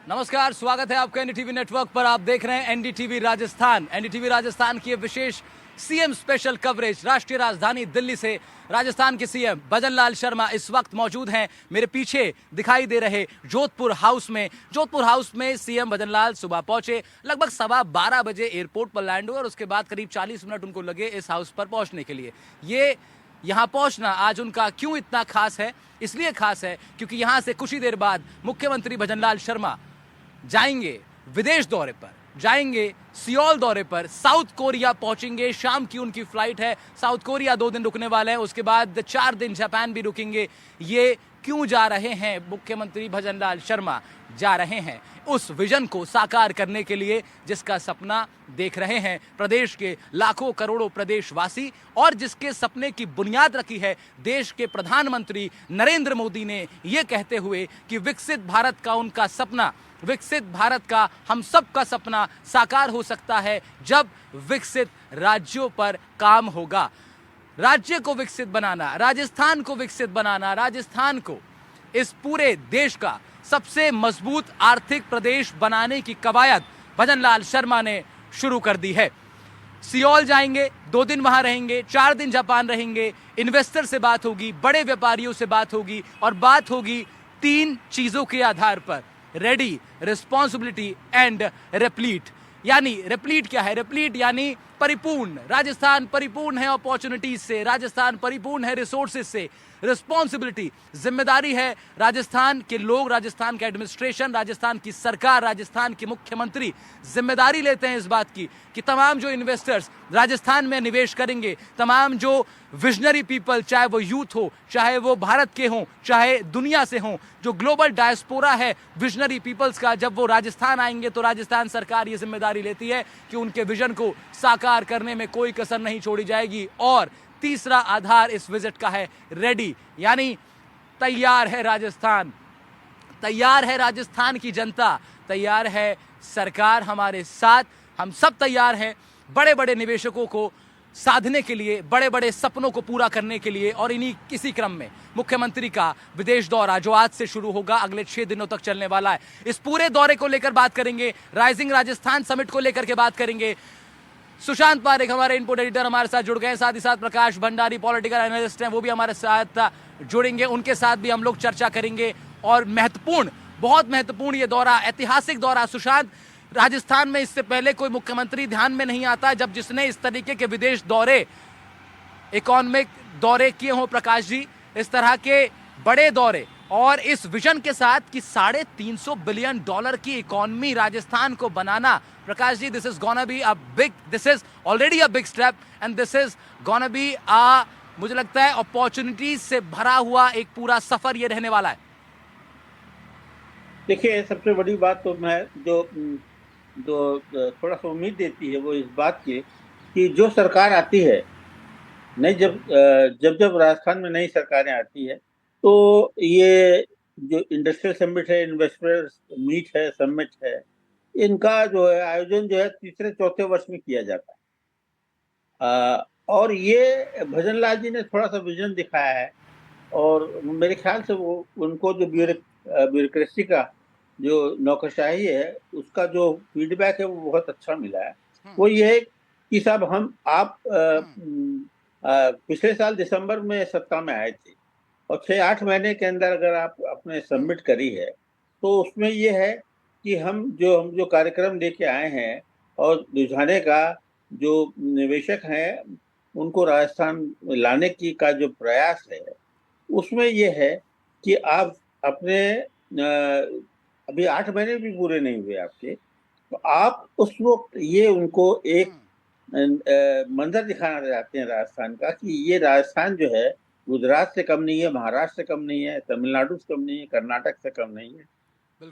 नमस्कार, स्वागत है आपका एनडीटीवी नेटवर्क पर। आप देख रहे हैं एनडीटीवी राजस्थान। एनडीटीवी राजस्थान की विशेष सीएम स्पेशल कवरेज राष्ट्रीय राजधानी दिल्ली से। राजस्थान के सीएम भजनलाल शर्मा इस वक्त मौजूद हैं मेरे पीछे दिखाई दे रहे जोधपुर हाउस में। जोधपुर हाउस में सीएम भजनलाल सुबह पहुंचे, लगभग 12:15 बजे एयरपोर्ट पर लैंड हुए और उसके बाद करीब 40 मिनट उनको लगे इस हाउस पर पहुंचने के लिए। ये यहाँ पहुंचना आज उनका क्यों इतना खास है? इसलिए खास है क्योंकि यहाँ से कुछ ही देर बाद मुख्यमंत्री भजनलाल शर्मा जाएंगे विदेश दौरे पर, जाएंगे सियोल दौरे पर, साउथ कोरिया पहुंचेंगे। शाम की उनकी फ्लाइट है, साउथ कोरिया 2 दिन रुकने वाले हैं, उसके बाद 4 दिन जापान भी रुकेंगे। ये क्यों जा रहे हैं मुख्यमंत्री भजनलाल शर्मा? जा रहे हैं उस विजन को साकार करने के लिए जिसका सपना देख रहे हैं प्रदेश के लाखों करोड़ों प्रदेशवासी और जिसके सपने की बुनियाद रखी है देश के प्रधानमंत्री नरेंद्र मोदी ने, ये कहते हुए कि विकसित भारत का उनका सपना, विकसित भारत का हम सब का सपना साकार हो सकता है जब विकसित राज्यों पर काम होगा। राज्य को विकसित बनाना, राजस्थान को विकसित बनाना, राजस्थान को इस पूरे देश का सबसे मजबूत आर्थिक प्रदेश बनाने की कवायद भजनलाल शर्मा ने शुरू कर दी है। सियोल जाएंगे, 2 दिन वहां रहेंगे, 4 दिन जापान रहेंगे, इन्वेस्टर से बात होगी, बड़े व्यापारियों से बात होगी और बात होगी 3 चीजों के आधार पर: रेडी, रिस्पॉन्सिबिलिटी एंड रेप्लीट। यानी रेप्लीट क्या है? रेप्लीट यानी परिपूर्ण। राजस्थान परिपूर्ण है अपॉर्चुनिटीज से, राजस्थान परिपूर्ण है रिसोर्सेज से। रिस्पॉन्सिबिलिटी, जिम्मेदारी है राजस्थान के लोग, राजस्थान का एडमिनिस्ट्रेशन, राजस्थान की सरकार, राजस्थान के मुख्यमंत्री जिम्मेदारी लेते हैं इस बात की कि तमाम जो इन्वेस्टर्स राजस्थान में निवेश करेंगे, तमाम जो विजनरी पीपल, चाहे वो यूथ हो, चाहे वो भारत के हों, चाहे दुनिया से हों, जो ग्लोबल डायस्पोरा है विजनरी पीपल्स का, जब वो राजस्थान आएंगे तो राजस्थान सरकार ये जिम्मेदारी लेती है कि उनके विजन को साकार करने में कोई कसर नहीं छोड़ी जाएगी। और तीसरा आधार इस विजिट का है रेडी, यानी तैयार है राजस्थान, तैयार है राजस्थान की जनता, तैयार है सरकार हमारे साथ, हम सब तैयार हैं बड़े बड़े निवेशकों को साधने के लिए, बड़े बड़े सपनों को पूरा करने के लिए। और इन्हीं किसी क्रम में मुख्यमंत्री का विदेश दौरा जो आज से शुरू होगा, अगले 6 दिनों तक चलने वाला है, इस पूरे दौरे को लेकर बात करेंगे, राइजिंग राजस्थान समिट को लेकर के बात करेंगे। सुशांत पारेख हमारे इनपुट एडिटर हमारे साथ जुड़ गए, साथ ही साथ प्रकाश भंडारी पॉलिटिकल एनालिस्ट हैं, वो भी हमारे साथ जुड़ेंगे, उनके साथ भी हम लोग चर्चा करेंगे। और महत्वपूर्ण, बहुत महत्वपूर्ण ये दौरा, ऐतिहासिक दौरा। सुशांत, राजस्थान में इससे पहले कोई मुख्यमंत्री ध्यान में नहीं आता जब जिसने इस तरीके के विदेश दौरे, इकोनॉमिक दौरे किए हों प्रकाश जी, इस तरह के बड़े दौरे और इस विजन के साथ कि $350 बिलियन की इकोनॉमी राजस्थान को बनाना। Prakash ji, this is gonna be a big, this is already a big step and this is gonna be a, मुझे लगता है अपॉर्चुनिटीज से भरा हुआ एक पूरा सफर ये रहने वाला है। देखिए, सबसे बड़ी बात तो मैं जो थोड़ा सा उम्मीद देती है वो इस बात की कि जो सरकार आती है नई, जब राजस्थान में नई सरकारें आती है तो ये जो इंडस्ट्रियल समिट है, इन्वेस्टर मीट है, समिट है, इनका जो है आयोजन जो है तीसरे चौथे वर्ष में किया जाता है। और ये भजनलाल जी ने थोड़ा सा विजन दिखाया है और मेरे ख्याल से वो उनको जो ब्यूरोक्रेसी का जो नौकरशाही है उसका जो फीडबैक है वो बहुत अच्छा मिला है। वो ये है कि साहब आप पिछले साल दिसंबर में सत्ता में आए थे और 6-8 महीने के अंदर अगर आप अपने सबमिट करी है तो उसमें ये है कि हम जो कार्यक्रम लेके आए हैं और लुधियाने का जो निवेशक हैं उनको राजस्थान लाने की का जो प्रयास है उसमें ये है कि आप अपने अभी 8 महीने भी पूरे नहीं हुए आपके, तो आप उस वक्त ये उनको एक मंजर दिखाना चाहते हैं राजस्थान का कि ये राजस्थान जो है गुजरात से कम नहीं है, महाराष्ट्र से कम नहीं है, तमिलनाडु से कम नहीं है, कर्नाटक से कम नहीं है।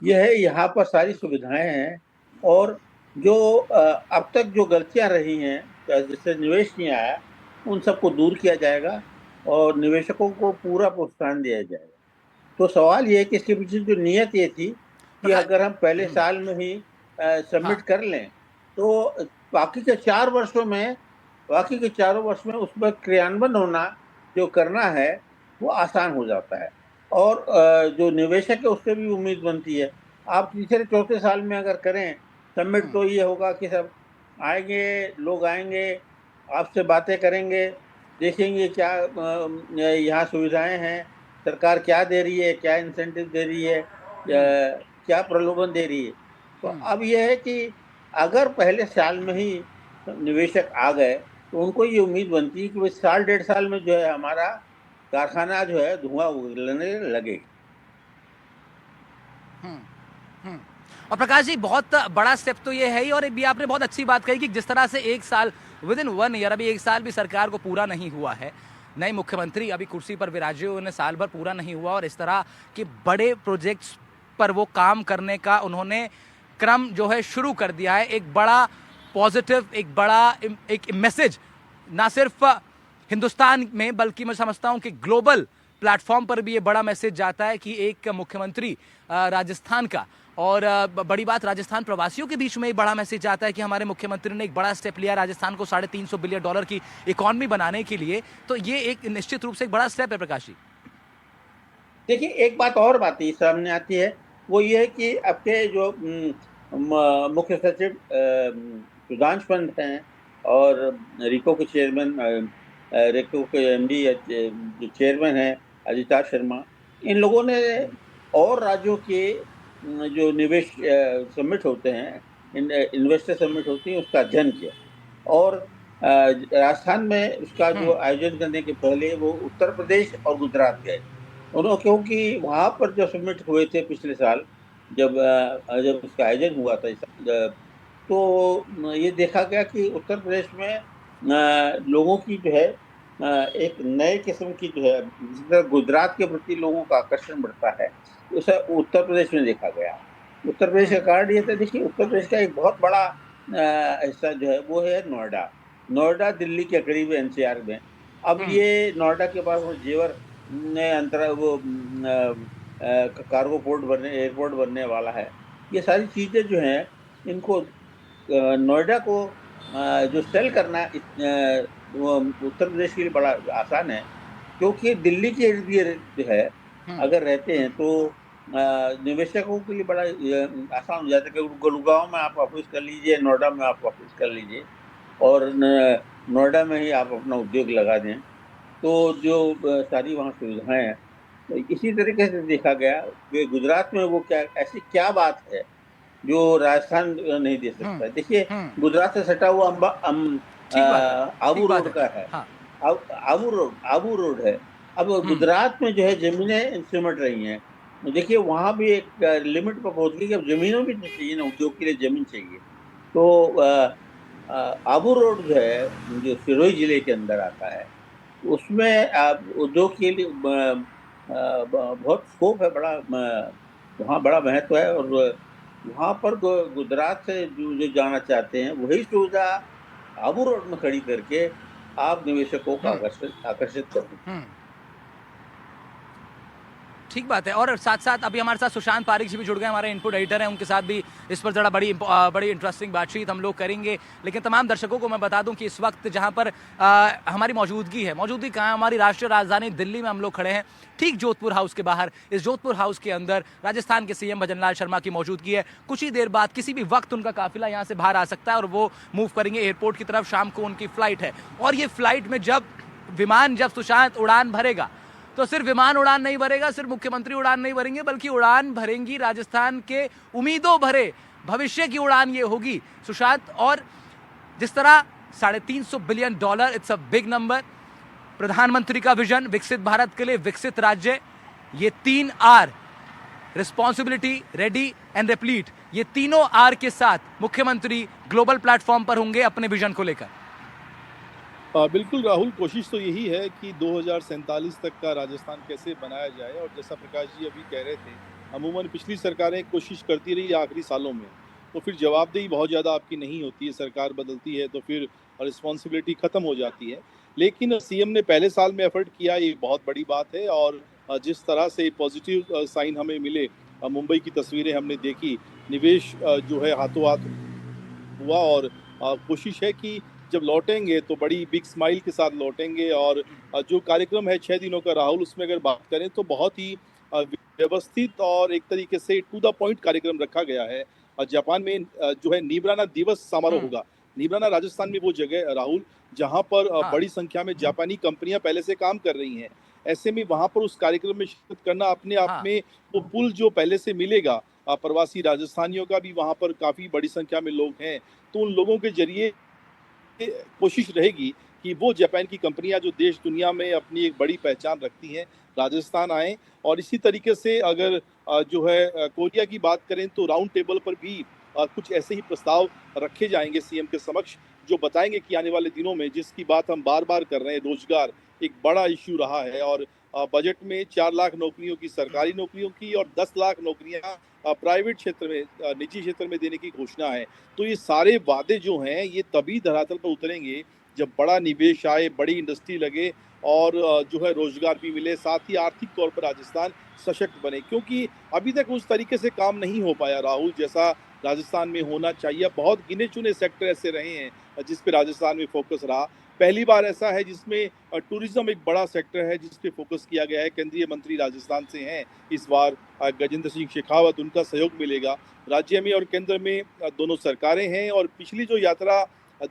यह है, यहाँ पर सारी सुविधाएं हैं और जो अब तक जो गलतियां रही हैं, जिससे निवेश नहीं आया, उन सबको दूर किया जाएगा और निवेशकों को पूरा प्रोत्साहन दिया जाएगा। तो सवाल ये है कि इसके पीछे जो नियत ये थी कि अगर हम पहले साल में ही सबमिट कर लें तो बाकी के 4 वर्षों में, बाकी के 4 वर्ष में उस पर क्रियान्वयन होना जो करना है वो आसान हो जाता है। और जो निवेशक है उससे भी उम्मीद बनती है। आप तीसरे चौथे साल में अगर करें समिट तो ये होगा कि सब आएंगे, लोग आएंगे, आपसे बातें करेंगे, देखेंगे क्या यहाँ सुविधाएं हैं, सरकार क्या दे रही है, क्या इंसेंटिव दे रही है, क्या प्रलोभन दे रही है। तो अब यह है कि अगर पहले साल में ही निवेशक आ गए तो उनको ये उम्मीद बनती है कि भाई साल डेढ़ साल में जो है हमारा कारखाना जो है धुआं उगलने लगेगी। और प्रकाश जी, बहुत बड़ा स्टेप तो ये है ही, और भी आपने बहुत अच्छी बात कही कि जिस तरह से एक साल, विद इन 1 ईयर, अभी एक साल भी सरकार को पूरा नहीं हुआ है, नए मुख्यमंत्री अभी कुर्सी पर विराजे हुए, उन्हें साल भर पूरा नहीं हुआ, और इस तरह के बड़े प्रोजेक्ट्स पर वो काम करने का उन्होंने क्रम जो है शुरू कर दिया है। एक बड़ा पॉजिटिव, एक बड़ा एक मैसेज ना सिर्फ हिंदुस्तान में बल्कि मैं समझता हूं कि ग्लोबल प्लेटफॉर्म पर भी ये बड़ा मैसेज जाता है कि एक मुख्यमंत्री राजस्थान का, और बड़ी बात राजस्थान प्रवासियों के बीच में एक बड़ा मैसेज आता है कि हमारे मुख्यमंत्री ने एक बड़ा स्टेप लिया राजस्थान को $350 बिलियन की इकॉनमी बनाने के लिए। तो ये एक निश्चित रूप से एक बड़ा स्टेप है प्रकाश जी। देखिए एक बात और बात ही सामने आती है, वो ये है कि आपके जो मुख्य सचिव सुधांश पंत हैं और रिको के चेयरमैन, रिको के एमडी जो चेयरमैन हैं अजिताभ शर्मा, इन लोगों ने और राज्यों के जो निवेश समिट होते हैं, इन्वेस्टर समिट होती है, उसका अध्ययन किया। और राजस्थान में उसका जो आयोजन करने के पहले वो उत्तर प्रदेश और गुजरात गए उन्होंने, क्योंकि वहां पर जो समिट हुए थे पिछले साल, जब जब उसका आयोजन हुआ था तो ये देखा गया कि उत्तर प्रदेश में लोगों की जो है एक नए किस्म की जो है, जिस तरह गुजरात के प्रति लोगों का आकर्षण बढ़ता है, उसे उत्तर प्रदेश में देखा गया। उत्तर प्रदेश का कारण ये था, देखिए उत्तर प्रदेश का एक बहुत बड़ा हिस्सा जो है वो है नोएडा। नोएडा दिल्ली के करीब है, एनसीआर में। अब ये नोएडा के पास वो जेवर ने अंतरा वो कार्गो पोर्ट बनने, एयरपोर्ट बनने वाला है। ये सारी चीजें जो हैं इनको नोएडा को जो सेल करना वो उत्तर प्रदेश के लिए बड़ा आसान है, क्योंकि दिल्ली के इर्द गिर्द जो है अगर रहते हैं तो निवेशकों के लिए बड़ा आसान हो जाता है कि गुड़गांव में आप ऑफिस कर लीजिए, नोएडा में आप ऑफिस कर लीजिए, और नोएडा में ही आप अपना उद्योग लगा दें। तो जो सारी वहाँ सुविधाएं हैं, तो इसी तरीके से देखा गया कि गुजरात में वो क्या ऐसी क्या बात है जो राजस्थान नहीं दे सकता है। देखिए गुजरात से सटा हुआ ठीक बात है, आबू ठीक बात रोड का है। हाँ। आबू रोड है। अब गुजरात में जो है जमीनें सिमट रही हैं, तो देखिए वहां भी एक लिमिट पर पहुंच गई कि अब जमीनों भी चाहिए ना, उद्योग के लिए जमीन चाहिए। तो आबू रोड जो है, जो सिरोही जिले के अंदर आता है, उसमें उद्योग के लिए बहुत स्कोप है, बड़ा वहाँ बड़ा महत्व है। और वहाँ पर गुजरात से जो जाना चाहते हैं वही सुविधा आबू रोड में खड़ी करके आप निवेशकों को आकर्षित करें। ठीक बात है। और साथ साथ अभी हमारे साथ सुशांत पारिक जी भी जुड़ गए, हमारे इनपुट एडिटर हैं, उनके साथ भी इस पर ज़रा बड़ी इंटरेस्टिंग बातचीत हम लोग करेंगे। लेकिन तमाम दर्शकों को मैं बता दूं कि इस वक्त जहां पर हमारी मौजूदगी कहाँ है, हमारी राष्ट्रीय राजधानी दिल्ली में हम लोग खड़े हैं, ठीक जोधपुर हाउस के बाहर। इस जोधपुर हाउस के अंदर राजस्थान के सीएम भजनलाल शर्मा की मौजूदगी है। कुछ ही देर बाद किसी भी वक्त उनका काफिला यहाँ से बाहर आ सकता है और वो मूव करेंगे एयरपोर्ट की तरफ। शाम को उनकी फ्लाइट है, और ये फ्लाइट में जब सुशांत उड़ान भरेगा तो सिर्फ विमान उड़ान नहीं भरेगा, सिर्फ मुख्यमंत्री उड़ान नहीं भरेंगे, बल्कि उड़ान भरेंगी राजस्थान के उम्मीदों भरे भविष्य की उड़ान ये होगी सुशांत। और जिस तरह $350 billion, it's a big number. प्रधानमंत्री का विजन विकसित भारत के लिए विकसित राज्य, ये 3 R, responsibility, ready and replete, ये तीनों R के साथ मुख्यमंत्री ग्लोबल प्लेटफॉर्म पर होंगे अपने विजन को लेकर। बिल्कुल राहुल, कोशिश तो यही है कि 2047 तक का राजस्थान कैसे बनाया जाए। और जैसा प्रकाश जी अभी कह रहे थे, अमूमन पिछली सरकारें कोशिश करती रही आखिरी सालों में, तो फिर जवाबदेही बहुत ज़्यादा आपकी नहीं होती है, सरकार बदलती है तो फिर रिस्पॉन्सिबिलिटी ख़त्म हो जाती है। लेकिन सीएम ने पहले साल में एफर्ट किया, ये बहुत बड़ी बात है। और जिस तरह से पॉजिटिव साइन हमें मिले, मुंबई की तस्वीरें हमने देखी, निवेश जो है हाथों हाथ हुआ। और कोशिश है कि जब लौटेंगे तो बड़ी बिग स्माइल के साथ लौटेंगे। और जो कार्यक्रम है 6 दिनों का राहुल, उसमें अगर बात करें तो बहुत ही व्यवस्थित और एक तरीके से टू द पॉइंट कार्यक्रम रखा गया है। जापान में जो है नीब्राना दिवस समारोह हम्म, होगा। नीब्राना राजस्थान में वो जगह है, राहुल, जहाँ पर हाँ बड़ी संख्या में जापानी कंपनियां पहले से काम कर रही हैं। ऐसे में वहां पर उस कार्यक्रम में शिरकत करना अपने आप हाँ में वो पुल जो पहले से मिलेगा, प्रवासी राजस्थानियों का भी वहां पर काफी बड़ी संख्या में लोग हैं, तो उन लोगों के जरिए कोशिश रहेगी कि वो जापान की कंपनियां जो देश दुनिया में अपनी एक बड़ी पहचान रखती हैं, राजस्थान आएँ। और इसी तरीके से अगर जो है कोरिया की बात करें तो राउंड टेबल पर भी कुछ ऐसे ही प्रस्ताव रखे जाएँगे सीएम के समक्ष, जो बताएँगे कि आने वाले दिनों में जिसकी बात हम बार-बार कर रहे हैं, रोज़गार एक बड़ा इश्यू रहा है। और बजट में 4 लाख नौकरियों की, सरकारी नौकरियों की, और 10 लाख नौकरियाँ प्राइवेट क्षेत्र में, निजी क्षेत्र में देने की घोषणा है। तो ये सारे वादे जो हैं, ये तभी धरातल पर उतरेंगे जब बड़ा निवेश आए, बड़ी इंडस्ट्री लगे और जो है रोजगार भी मिले, साथ ही आर्थिक तौर पर राजस्थान सशक्त बने। क्योंकि अभी तक उस तरीके से काम नहीं हो पाया राहुल, जैसा राजस्थान में होना चाहिए। बहुत गिने-चुने सेक्टर ऐसे रहे हैं जिस पे राजस्थान में फोकस रहा। पहली बार ऐसा है जिसमें टूरिज्म एक बड़ा सेक्टर है जिस पे फोकस किया गया है। केंद्रीय मंत्री राजस्थान से हैं इस बार, गजेंद्र सिंह शेखावत, उनका सहयोग मिलेगा। राज्य में और केंद्र में दोनों सरकारें हैं। और पिछली जो यात्रा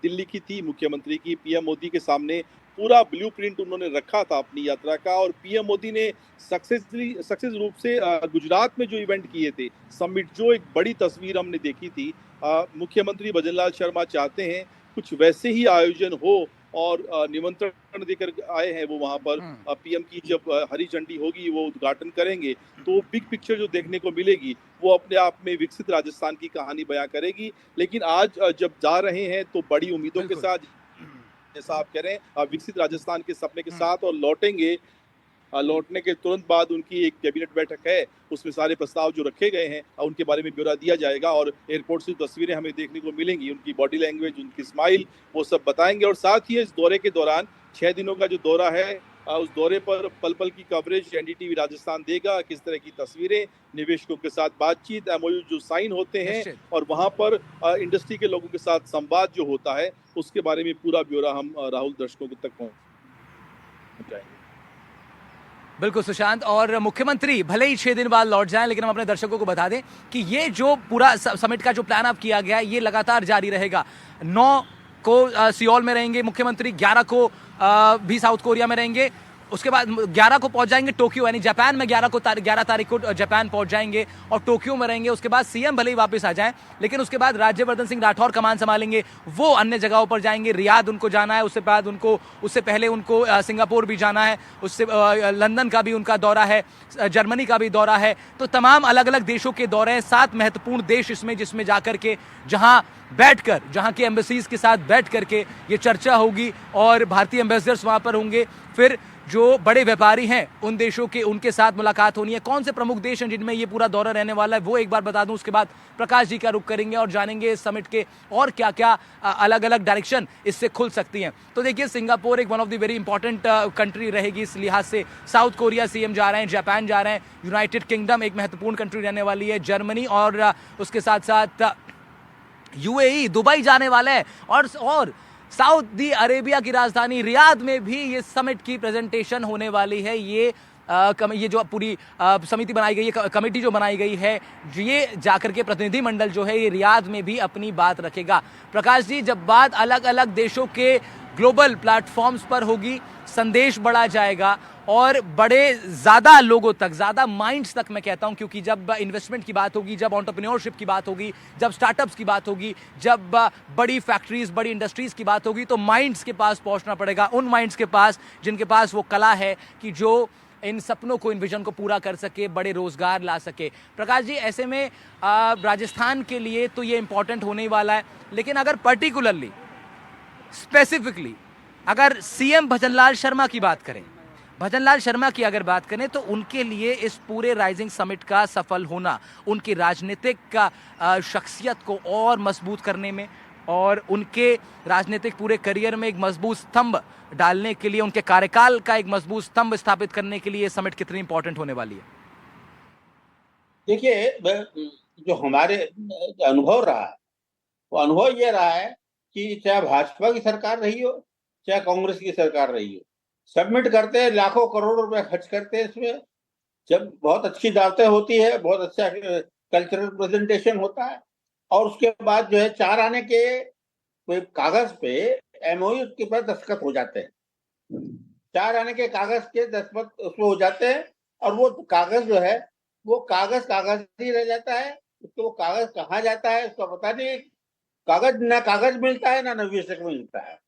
दिल्ली की थी मुख्यमंत्री की, पीएम मोदी के सामने पूरा ब्लूप्रिंट उन्होंने रखा था अपनी यात्रा का। और पीएम मोदी ने सक्सेस रूप से गुजरात में जो इवेंट किए थे, समिट, जो एक बड़ी तस्वीर हमने देखी थी। मुख्यमंत्री भजनलाल शर्मा चाहते हैं कुछ वैसे ही आयोजन हो। और निमंत्रण देकर आए हैं वो वहां पर। हम्म, पीएम की जब हरी झंडी होगी, वो उद्घाटन करेंगे, तो बिग पिक्चर जो देखने को मिलेगी वो अपने आप में विकसित राजस्थान की कहानी बयां करेगी। लेकिन आज जब जा रहे हैं तो बड़ी उम्मीदों के बिल्कुल साथ, जैसा आप कह रहे हैं, विकसित राजस्थान के सपने के हम्म, साथ, और लौटेंगे। लौटने के तुरंत बाद उनकी एक कैबिनेट बैठक है, उसमें सारे प्रस्ताव जो रखे गए हैं उनके बारे में ब्यौरा दिया जाएगा। और एयरपोर्ट से तस्वीरें हमें देखने को मिलेंगी, उनकी बॉडी लैंग्वेज, उनकी स्माइल, वो सब बताएंगे। और साथ ही इस दौरे के दौरान, 6 दिनों का जो दौरा है, उस दौरे पर पल पल की कवरेज एनडीटीवी राजस्थान देगा। किस तरह की तस्वीरें, निवेशकों के साथ बातचीत, एमओयू जो साइन होते हैं, निश्चित और वहां पर इंडस्ट्री के लोगों के साथ संवाद जो होता है, उसके बारे में पूरा ब्यौरा हम राहुल दर्शकों तक पहुंचाएंगे। बिल्कुल सुशांत। और मुख्यमंत्री भले ही 6 दिन बाद लौट जाएं, लेकिन हम अपने दर्शकों को बता दें कि ये जो पूरा समिट का जो प्लान अब किया गया है, ये लगातार जारी रहेगा। 9 को सियोल में रहेंगे मुख्यमंत्री, 11 को भी साउथ कोरिया में रहेंगे, उसके बाद 11 को पहुंच जाएंगे टोक्यो, यानी जापान में 11 तारीख को जापान पहुंच जाएंगे और टोक्यो में रहेंगे। उसके बाद सीएम भले ही वापस आ जाएं, लेकिन उसके बाद राज्यवर्धन सिंह राठौर कमान संभालेंगे, वो अन्य जगहों पर जाएंगे। रियाद उनको जाना है, उससे पहले उनको सिंगापुर भी जाना है, उससे लंदन का भी उनका दौरा है, जर्मनी का भी दौरा है। तो तमाम अलग अलग देशों के दौरे हैं, 7 महत्वपूर्ण देश इसमें, जिसमें जाकर के जहां के एम्बेसीज के साथ बैठ करके ये चर्चा होगी और भारतीय एम्बेसडर्स वहां पर होंगे। फिर जो बड़े व्यापारी हैं उन देशों के, उनके साथ मुलाकात होनी है। कौन से प्रमुख देश हैं जिनमें ये पूरा दौरा रहने वाला है, वो एक बार बता दूं। उसके बाद प्रकाश जी का रुख करेंगे और जानेंगे इस समिट के और क्या क्या अलग अलग डायरेक्शन इससे खुल सकती हैं। तो देखिए, सिंगापुर एक one of the very important country रहेगी इस लिहाज से। साउथ कोरिया सीएम जा रहे हैं, जापान जा रहे हैं, यूनाइटेड किंगडम एक महत्वपूर्ण कंट्री रहने वाली है, जर्मनी, और उसके साथ साथ यूएई, दुबई जाने वाले हैं, और सऊदी अरेबिया की राजधानी रियाद में भी ये समिट की प्रेजेंटेशन होने वाली है। ये जो पूरी समिति बनाई गई है, कमेटी जो बनाई गई है, ये जाकर के प्रतिनिधिमंडल जो है ये रियाद में भी अपनी बात रखेगा। प्रकाश जी, जब बात अलग अलग देशों के ग्लोबल प्लेटफॉर्म्स पर होगी, संदेश बढ़ा जाएगा और बड़े ज़्यादा लोगों तक, ज़्यादा माइंड्स तक मैं कहता हूं, क्योंकि जब इन्वेस्टमेंट की बात होगी, जब एंटरप्रेन्योरशिप की बात होगी, जब स्टार्टअप्स की बात होगी, जब बड़ी फैक्ट्रीज, बड़ी इंडस्ट्रीज की बात होगी, तो माइंड्स के पास पहुंचना पड़ेगा, उन माइंड्स के पास जिनके पास वो कला है कि जो इन सपनों को, इन विजन को पूरा कर सके, बड़े रोजगार ला सके। प्रकाश जी, ऐसे में राजस्थान के लिए तो ये इंपॉर्टेंट होने वाला है, लेकिन अगर पर्टिकुलरली, स्पेसिफिकली अगर सीएम भजनलाल शर्मा की बात करें, भजनलाल शर्मा की अगर बात करें, तो उनके लिए इस पूरे राइजिंग समिट का सफल होना, उनकी राजनीतिक शख्सियत को और मजबूत करने में और उनके राजनीतिक पूरे करियर में एक मजबूत स्तंभ डालने के लिए, उनके कार्यकाल का एक मजबूत स्तंभ स्थापित करने के लिए समिट कितनी इंपॉर्टेंट होने वाली है? देखिए, जो हमारे अनुभव रहा है, वो अनुभव ये रहा है कि चाहे भाजपा की सरकार रही हो, चाहे कांग्रेस की सरकार रही हो, सबमिट करते हैं, लाखों करोड़ों रुपए खर्च करते हैं इसमें, जब बहुत अच्छी दावतें होती है, बहुत अच्छा कल्चरल प्रेजेंटेशन होता है, और उसके बाद जो है 4 आने के कोई कागज पे एमओयू के पर दस्तखत हो जाते हैं। 4 आने के कागज के दस्तखत उसमें हो जाते हैं, और वो कागज जो है वो कागज ही रह जाता है। उसको वो कागज कहाँ जाता है उसका पता नहीं। कागज ना कागज मिलता है ना निवेशक मिलता है।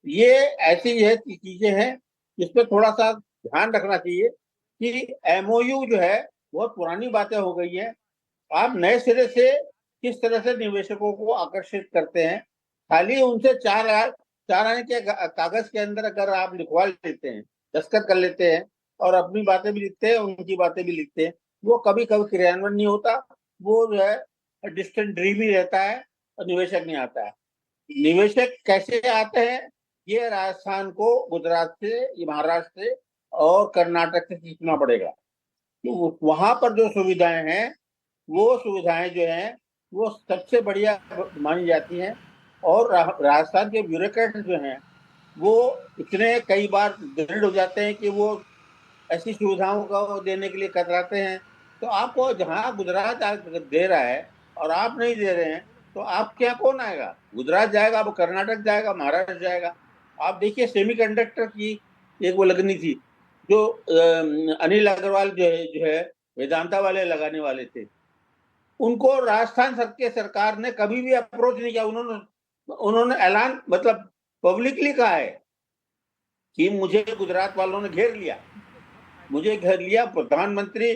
ये ऐसी है चीजें हैं जिसपे थोड़ा सा ध्यान रखना चाहिए कि एमओयू जो है बहुत पुरानी बातें हो गई है। आप नए सिरे से किस तरह से निवेशकों को आकर्षित करते हैं। खाली उनसे 4 आने के कागज के अंदर अगर आप लिखवा लेते हैं, दस्तखत कर लेते हैं, और अपनी बातें भी लिखते हैं, उनकी बातें भी लिखते हैं, वो कभी कभी क्रियान्वयन नहीं होता। वो जो है डिस्टेंट ड्रीम ही रहता है, और निवेशक नहीं आता है। निवेशक कैसे आते हैं? ये राजस्थान को गुजरात से, महाराष्ट्र से और कर्नाटक से सीखना पड़ेगा। तो वहां पर जो सुविधाएं हैं, वो सुविधाएं जो हैं वो सबसे बढ़िया मानी जाती हैं। और राजस्थान के ब्यूरोक्रेट जो हैं वो इतने कई बार दृढ़ हो जाते हैं कि वो ऐसी सुविधाओं को देने के लिए कतराते हैं। तो आपको जहां गुजरात दे रहा है और आप नहीं दे रहे हैं, तो आपके यहाँ कौन आएगा? गुजरात जाएगा, वो कर्नाटक जाएगा, महाराष्ट्र जाएगा। आप देखिए सेमीकंडक्टर की एक वो लगनी थी, जो अनिल अग्रवाल जो है वेदांता वाले लगाने वाले थे। उनको राजस्थान के सरकार ने कभी भी अप्रोच नहीं किया। उन्होंने उन्होंने ऐलान मतलब पब्लिकली कहा है कि मुझे गुजरात वालों ने घेर लिया। मुझे घेर लिया प्रधानमंत्री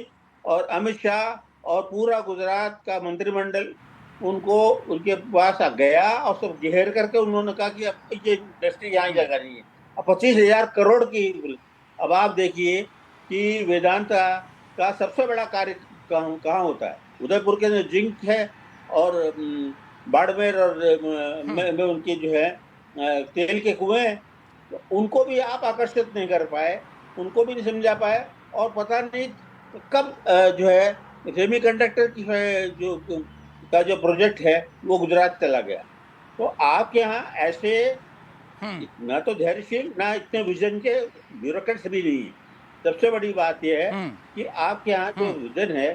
और अमित शाह और पूरा गुजरात का मंत्रिमंडल उनको उनके पास आ गया, और सब घेर करके उन्होंने कहा कि अब ये इंडस्ट्री यहाँ जगह नहीं है। अब 25,000 करोड़ की। अब आप देखिए कि वेदांता का सबसे बड़ा कार्य कहाँ होता है? उदयपुर के अंदर जिंक है, और बाड़मेर और में उनकी जो है तेल के कुएं हैं। तो उनको भी आप आकर्षित नहीं कर पाए, उनको भी नहीं समझा पाए। और पता नहीं कब जो है सेमी कंडक्टर की जो का जो प्रोजेक्ट है वो गुजरात चला गया। तो आपके यहाँ ऐसे ना तो धैर्यशील ना इतने विजन के ब्यूरोक्रेट्स भी नहीं है। सबसे बड़ी बात यह है कि आपके यहाँ जो विजन है,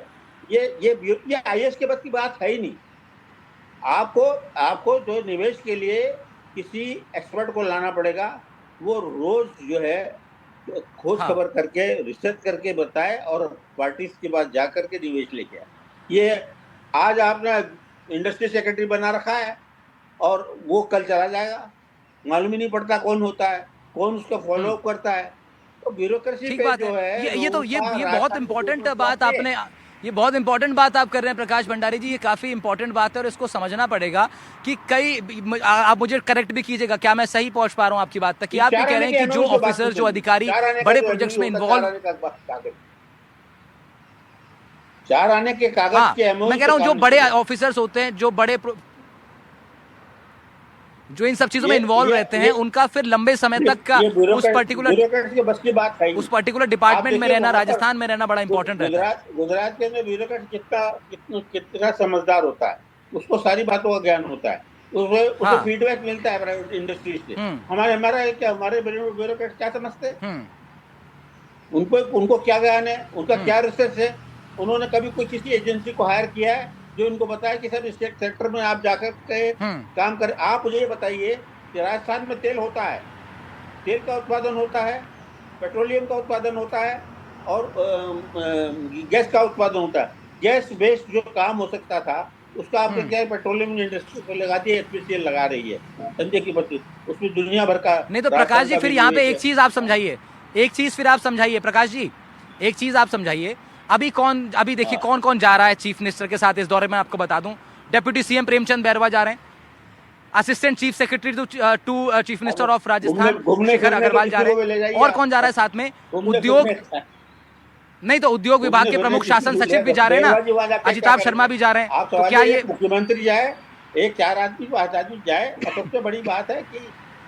ये आईएएस के बस की बात है ही नहीं। आपको आपको जो निवेश के लिए किसी एक्सपर्ट को लाना पड़ेगा, वो रोज जो है खोज खबर करके रिसर्च करके बताए, और पार्टीज के पास जा करके निवेश लेके आए। ये आज आपने इंडस्ट्री सेक्रेटरी बना रखा है, और वो कल चला जाएगा, मालूम ही नहीं पड़ता कौन होता है, कौन उसका फॉलो अप करता है। तो ब्यूरोक्रेसी पे जो है ये बहुत इंपॉर्टेंट बात आपने, ये बहुत इंपॉर्टेंट बात आप कर रहे हैं प्रकाश भंडारी जी। ये काफी इंपॉर्टेंट बात है और इसको समझना पड़ेगा कि आप मुझे करेक्ट भी कीजिएगा, क्या मैं सही पहुंच पा रहा हूं आपकी बात तक कि आप ये कह रहे हैं कि जो ऑफिसर, जो अधिकारी बड़े प्रोजेक्ट्स में इन्वॉल्व, 4 आने के कागज के एमओयू, मैं कह रहा हूं जो बड़े ऑफिसर्स होते हैं, जो बड़े जो इन सब चीजों में इन्वॉल्व रहते हैं, उनका फिर लंबे समय तक का उस पर्टिकुलर डिपार्टमेंट में रहना, राजस्थान में रहना बड़ा इंपॉर्टेंट रहता है। गुजरात के अंदर ब्यूरोक्रेट कितना समझदार होता है, उसको सारी बातों का ज्ञान होता है, उसे फीडबैक मिलता है प्राइवेट इंडस्ट्रीज से। हमारे ब्यूरोक्रेट क्या समझते हैं? उनको क्या ज्ञान है, उनका क्या रिसर्च है? उन्होंने कभी कोई किसी एजेंसी को हायर किया है जो इनको बताया कि सर इस सेक्टर में आप जाकर के काम करें? आप मुझे ये बताइए कि राजस्थान में तेल होता है, तेल का उत्पादन होता है, पेट्रोलियम का उत्पादन होता है, और गैस का उत्पादन होता है। गैस बेस्ड जो काम हो सकता था उसका आपने क्या पेट्रोलियम इंडस्ट्री को लगा दिया, एचपीसीएल लगा रही है संजय की बत्ती, उसमें दुनिया भर का। नहीं तो प्रकाश जी फिर यहाँ पे एक चीज आप समझाइए, प्रकाश जी एक चीज आप समझाइए। अभी देखिए कौन कौन जा रहा है चीफ मिनिस्टर के साथ इस दौरे में, आपको बता दूं डेप्यूटी सीएम प्रेमचंद बैरवा जा रहे हैं, assistant chief secretary to chief minister of Rajasthan Shekhar Agrawal जा रहे हैं, और कौन जा रहा है साथ में? उद्योग नहीं तो उद्योग विभाग के प्रमुख शासन सचिव भी जा रहे हैं ना, अजिताभ शर्मा भी जा रहे हैं। तो क्या ये मुख्यमंत्री जाए, 4 आदमी 5 आदमी जाए? और सबसे बड़ी बात है कि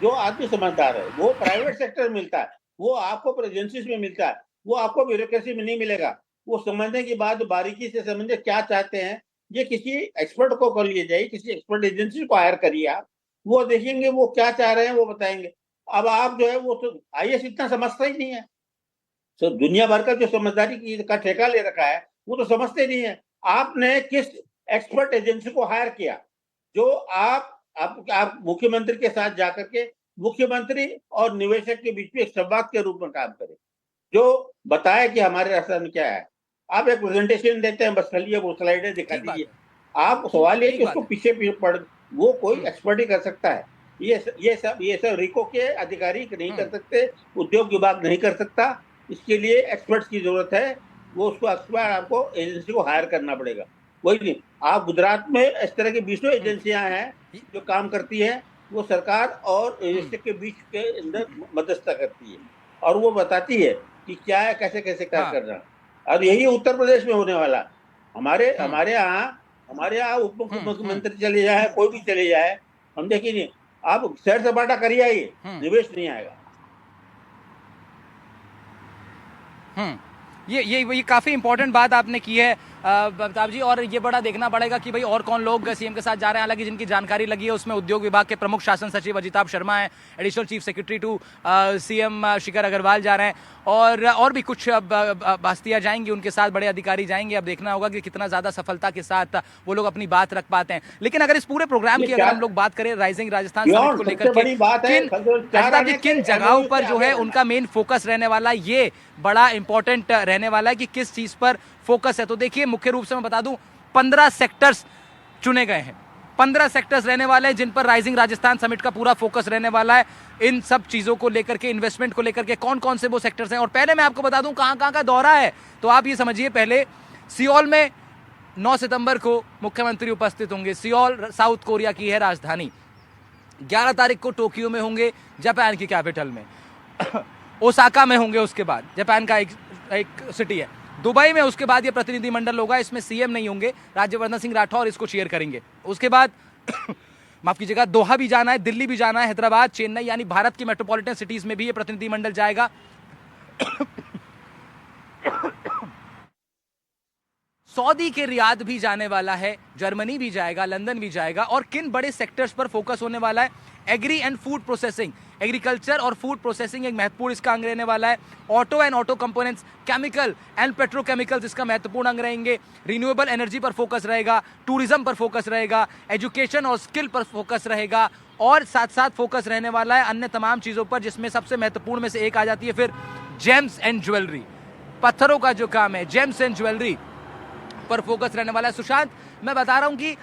जो आदमी समझदार है वो प्राइवेट सेक्टर में मिलता है, वो आपको एजेंसीज में मिलता है, वो आपको ब्यूरोक्रेसी में नहीं मिलेगा। वो समझने के बाद बारीकी से समझे क्या चाहते हैं। ये किसी एक्सपर्ट को कर लिए जाइए, किसी एक्सपर्ट एजेंसी को हायर करिए आप, वो देखेंगे वो क्या चाह रहे हैं, वो बताएंगे। अब आप जो है वो तो आईएएस इतना समझता ही नहीं है, तो दुनिया भर का जो समझदारी की का ठेका ले रखा है वो तो समझते नहीं है। आपने किस एक्सपर्ट एजेंसी को हायर किया जो आप मुख्यमंत्री के साथ जाकर के मुख्यमंत्री और निवेशक के बीच में एक संवाद के रूप में काम करे, जो बताए कि हमारे राजस्थान में क्या है। आप एक प्रेजेंटेशन देते हैं, बस खाली वो स्लाइडें दिखा ठीक बात दीजिए। है, आप सवाल ये कि ठीक उसको बात है। पीछे पीछे पढ़, वो कोई हुँ, एक्सपर्ट ही कर सकता है। ये सब रिको के अधिकारी नहीं कर हुँ, सकते, उद्योग विभाग नहीं कर सकता। इसके लिए एक्सपर्ट्स की जरूरत है। वो उसको एक्सपर्ट आपको एजेंसी को हायर करना पड़ेगा। वही नहीं, आप गुजरात में इस तरह की बीसों हुँ, एजेंसियां हैं ये जो काम करती है। वो सरकार और हुँ, निवेशक के बीच के अंदर मध्यस्थता करती है और वो बताती है कि क्या है, कैसे कैसे क्या हाँ, करना। और यही उत्तर प्रदेश में होने वाला। हमारे हुँ, हमारे यहाँ उप हुँ, हुँ, मुख्यमंत्री चले जाए, कोई भी चले जाए, हम देखेंगे आप सैर सपाटा करिए आइए, हुँ, निवेश नहीं आएगा। हुँ। ये काफ़ी इम्पोर्टेंट बात आपने की है प्रताप जी, और ये बड़ा देखना पड़ेगा कि भाई और कौन लोग सीएम के साथ जा रहे हैं। हालांकि जिनकी जानकारी लगी है उसमें उद्योग विभाग के प्रमुख शासन सचिव अजिताभ शर्मा हैं, additional chief secretary to CM Shikhar Agarwal जा रहे हैं, और भी कुछ हस्तियां जाएंगी, उनके साथ बड़े अधिकारी जाएंगे। अब देखना होगा कि कितना ज़्यादा सफलता के साथ वो लोग अपनी बात रख पाते हैं। लेकिन अगर इस पूरे प्रोग्राम ये की अगर चार हम लोग बात करें राइजिंग राजस्थान समिट बियॉन्ड को लेकर सबसे के, बड़ी बात है, किन चार अजिताभ जी आने के किन जगहों एमओयू से पर जो आगे है रहना उनका मेन फोकस रहने वाला है, ये बड़ा इंपॉर्टेंट रहने वाला है कि किस चीज पर फोकस है। तो देखिए, मुख्य रूप से मैं बता दूं 15 सेक्टर्स चुने गए हैं, 15 सेक्टर्स रहने वाले हैं जिन पर राइजिंग राजस्थान समिट का पूरा फोकस रहने वाला है। इन सब चीजों को लेकर के, इन्वेस्टमेंट को लेकर के कौन कौन से वो सेक्टर्स हैं। और पहले मैं आपको बता दूं कहां कहां का दौरा है, तो आप ये समझिए, पहले सियोल में 9 सितंबर को मुख्यमंत्री उपस्थित होंगे। सियोल साउथ कोरिया की है राजधानी। 11 तारीख को टोक्यो में होंगे, जापान की कैपिटल में। ओसाका में होंगे, उसके बाद जापान का एक सिटी है। दुबई में उसके बाद ये प्रतिनिधिमंडल होगा, इसमें सीएम नहीं होंगे, राज्यवर्धन सिंह राठौर इसको चेयर करेंगे। उसके बाद माफ कीजिएगा, दोहा भी जाना है, दिल्ली भी जाना है, हैदराबाद, चेन्नई, यानी भारत की मेट्रोपॉलिटन सिटीज में भी ये प्रतिनिधिमंडल जाएगा। सऊदी के रियाद भी जाने वाला है, जर्मनी भी जाएगा, लंदन भी जाएगा। और किन बड़े सेक्टर्स पर फोकस होने वाला है? Agri and food processing, agriculture और फूड प्रोसेसिंग एक महत्वपूर्ण इसका अंग रहने वाला है। Auto and auto components, chemical and petrochemicals इसका महत्वपूर्ण अंग रहेंगे। रिन्यूएबल एनर्जी पर फोकस रहेगा, टूरिज्म पर फोकस रहेगा, एजुकेशन और स्किल पर फोकस रहेगा, और साथ साथ फोकस रहने वाला है अन्य तमाम चीजों पर, जिसमें सबसे महत्वपूर्ण में से एक आ जाती है फिर जेम्स एंड ज्वेलरी। पत्थरों का जो काम है, जेम्स एंड ज्वेलरी पर फोकस रहने वाला है। सुशांत, मैं बता रहा हूं कि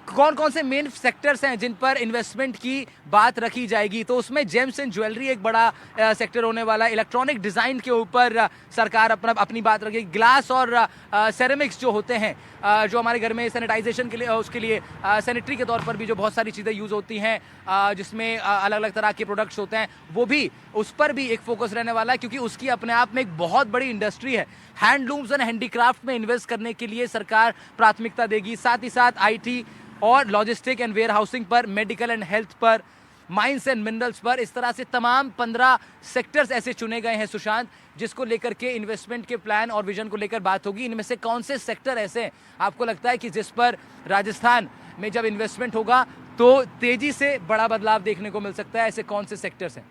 कौन कौन से मेन सेक्टर्स हैं जिन पर इन्वेस्टमेंट की बात रखी जाएगी। तो उसमें जेम्स एंड ज्वेलरी एक बड़ा सेक्टर होने वाला है। इलेक्ट्रॉनिक डिजाइन के ऊपर सरकार अपनी बात रखेगी। ग्लास और सेरेमिक्स जो होते हैं, जो हमारे घर में सैनिटाइजेशन के लिए, उसके लिए सैनिटरी के तौर पर भी जो बहुत सारी चीज़ें यूज़ होती हैं, जिसमें अलग अलग तरह के प्रोडक्ट्स होते हैं, वो भी, उस पर भी एक फोकस रहने वाला है, क्योंकि उसकी अपने आप में एक बहुत बड़ी इंडस्ट्री है। हैंडलूम्स एंड हैंडीक्राफ्ट में इन्वेस्ट करने के लिए सरकार प्राथमिकता देगी। साथ ही साथ आईटी और लॉजिस्टिक एंड वेयर हाउसिंग पर, मेडिकल एंड हेल्थ पर, माइंस एंड मिनरल्स पर, इस तरह से तमाम 15 सेक्टर्स ऐसे चुने गए हैं सुशांत, जिसको लेकर के इन्वेस्टमेंट के प्लान और विजन को लेकर बात होगी। इनमें से कौन से सेक्टर ऐसे हैं आपको लगता है कि जिस पर राजस्थान में जब इन्वेस्टमेंट होगा तो तेजी से बड़ा बदलाव देखने को मिल सकता है? ऐसे कौन से सेक्टर्स हैं?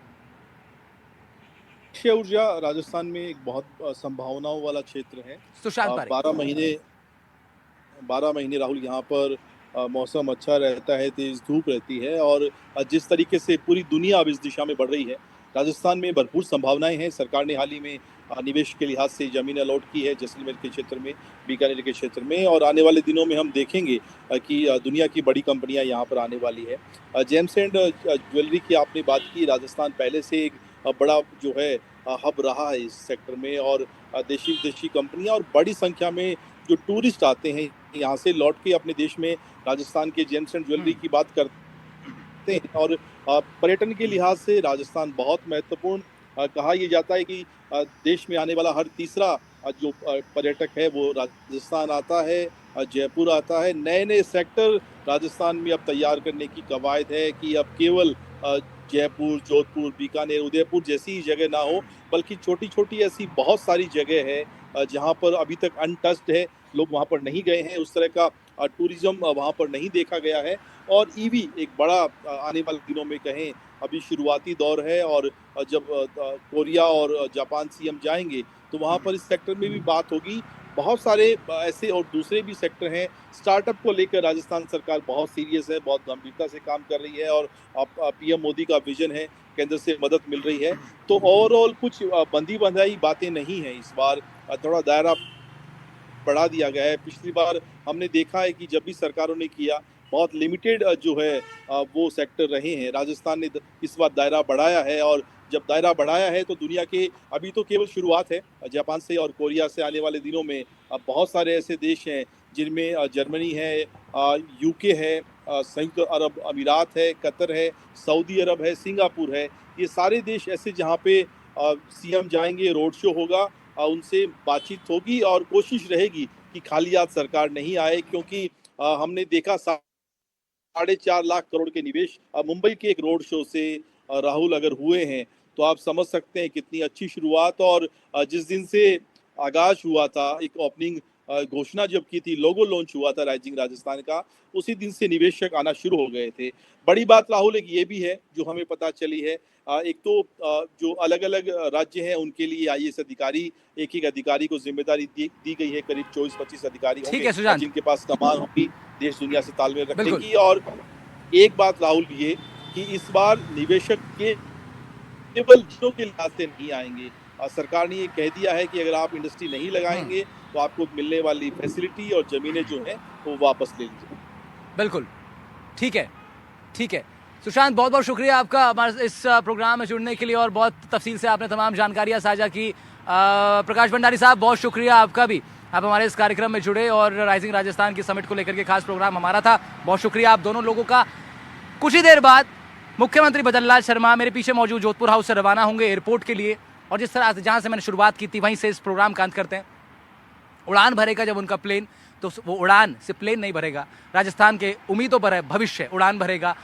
अक्षय ऊर्जा राजस्थान में एक बहुत संभावनाओं वाला क्षेत्र है। सुशांत पारेख। 12 महीने राहुल यहाँ पर मौसम अच्छा रहता है, तेज धूप रहती है, और जिस तरीके से पूरी दुनिया अब इस दिशा में बढ़ रही है, राजस्थान में भरपूर संभावनाएं हैं। सरकार ने हाल ही में निवेश के लिहाज से जमीन अलॉट की है जैसलमेर के क्षेत्र में, बीकानेर के क्षेत्र में, और आने वाले दिनों में हम देखेंगे कि दुनिया की बड़ी कंपनियां यहाँ पर आने वाली है। जेम्स एंड ज्वेलरी की आपने बात की, राजस्थान पहले से एक बड़ा जो है हब रहा है इस सेक्टर में, और देशी विदेशी कंपनियां और बड़ी संख्या में जो टूरिस्ट आते हैं यहाँ से लौट के अपने देश में राजस्थान के जेम्स एंड ज्वेलरी की बात करते हैं। और पर्यटन के लिहाज से राजस्थान बहुत महत्वपूर्ण, कहा यह जाता है कि देश में आने वाला हर तीसरा जो पर्यटक है वो राजस्थान आता है, जयपुर आता है। नए नए सेक्टर राजस्थान में अब तैयार करने की कवायद है कि अब केवल जयपुर, जोधपुर, बीकानेर, उदयपुर जैसी ही जगह ना हो, बल्कि छोटी छोटी ऐसी बहुत सारी जगह है जहाँ पर अभी तक अनटच्ड है, लोग वहाँ पर नहीं गए हैं, उस तरह का टूरिज्म वहाँ पर नहीं देखा गया है। और ईवी एक बड़ा आने वाले दिनों में कहें अभी शुरुआती दौर है और जब कोरिया और जापान सीएम जाएंगे तो वहाँ पर इस सेक्टर में भी बात होगी। बहुत सारे ऐसे और दूसरे भी सेक्टर हैं। स्टार्टअप को लेकर राजस्थान सरकार बहुत सीरियस है, बहुत गंभीरता से काम कर रही है और पीएम मोदी का विजन है, केंद्र से मदद मिल रही है। तो ओवरऑल कुछ बंदी बंधाई बातें नहीं है। इस बार थोड़ा दायरा बढ़ा दिया गया है। पिछली बार हमने देखा है कि जब भी सरकारों ने किया, बहुत लिमिटेड जो है वो सेक्टर रहे हैं। राजस्थान ने इस बार दायरा बढ़ाया है और जब दायरा बढ़ाया है तो दुनिया के अभी तो केवल शुरुआत है। जापान से और कोरिया से आने वाले दिनों में बहुत सारे ऐसे देश हैं जिनमें जर्मनी है, यूके है, संयुक्त अरब अमीरात है, कतर है, सऊदी अरब है, सिंगापुर है। ये सारे देश ऐसे जहाँ पे सीएम जाएंगे, रोड शो होगा, उनसे बातचीत होगी और कोशिश रहेगी कि खाली हाथ सरकार नहीं आए, क्योंकि हमने देखा 4.5 लाख करोड़ के निवेश मुंबई के एक रोड शो से राहुल अगर हुए हैं तो आप समझ सकते हैं कितनी अच्छी शुरुआत। और जिस दिन से आगाज हुआ था, एक ओपनिंग घोषणा जब की थी, लोगो लॉन्च हुआ था राइजिंग राजस्थान का, उसी दिन से निवेशक आना शुरू हो गए थे। बड़ी बात राहुल एक ये भी है जो हमें पता चली है, एक तो जो अलग अलग राज्य हैं उनके लिए आईएएस अधिकारी, एक एक अधिकारी को जिम्मेदारी दी गई है। करीब 24-25 अधिकारी होंगे जिनके पास कमान होगी देश दुनिया से तालमेल रखने की। और एक बात राहुल ये कि इस बार निवेशक के केवल जिलों के लिहाज से नहीं आएंगे। सरकार ने ये कह दिया है कि अगर आप इंडस्ट्री नहीं लगाएंगे तो आपको मिलने वाली फैसिलिटी और जमीनें जो हैं वो वापस ले लीजिए। बिल्कुल ठीक है, ठीक है। सुशांत, बहुत बहुत शुक्रिया आपका हमारे इस प्रोग्राम में जुड़ने के लिए और बहुत तफसील से आपने तमाम जानकारियां साझा की। प्रकाश भंडारी साहब, बहुत शुक्रिया आपका भी, आप हमारे इस कार्यक्रम में जुड़े और राइजिंग राजस्थान की समिट को लेकर के खास प्रोग्राम हमारा था। बहुत शुक्रिया आप दोनों लोगों का। कुछ ही देर बाद मुख्यमंत्री भजन लाल शर्मा मेरे पीछे मौजूद जोधपुर हाउस से रवाना होंगे एयरपोर्ट के लिए, और जिस तरह से जहां से मैंने शुरुआत की थी वहीं से इस प्रोग्राम का अंत करते हैं। उड़ान भरेगा जब उनका प्लेन, तो वो उड़ान से प्लेन नहीं भरेगा, राजस्थान के उम्मीदों पर है भविष्य उड़ान भरेगा।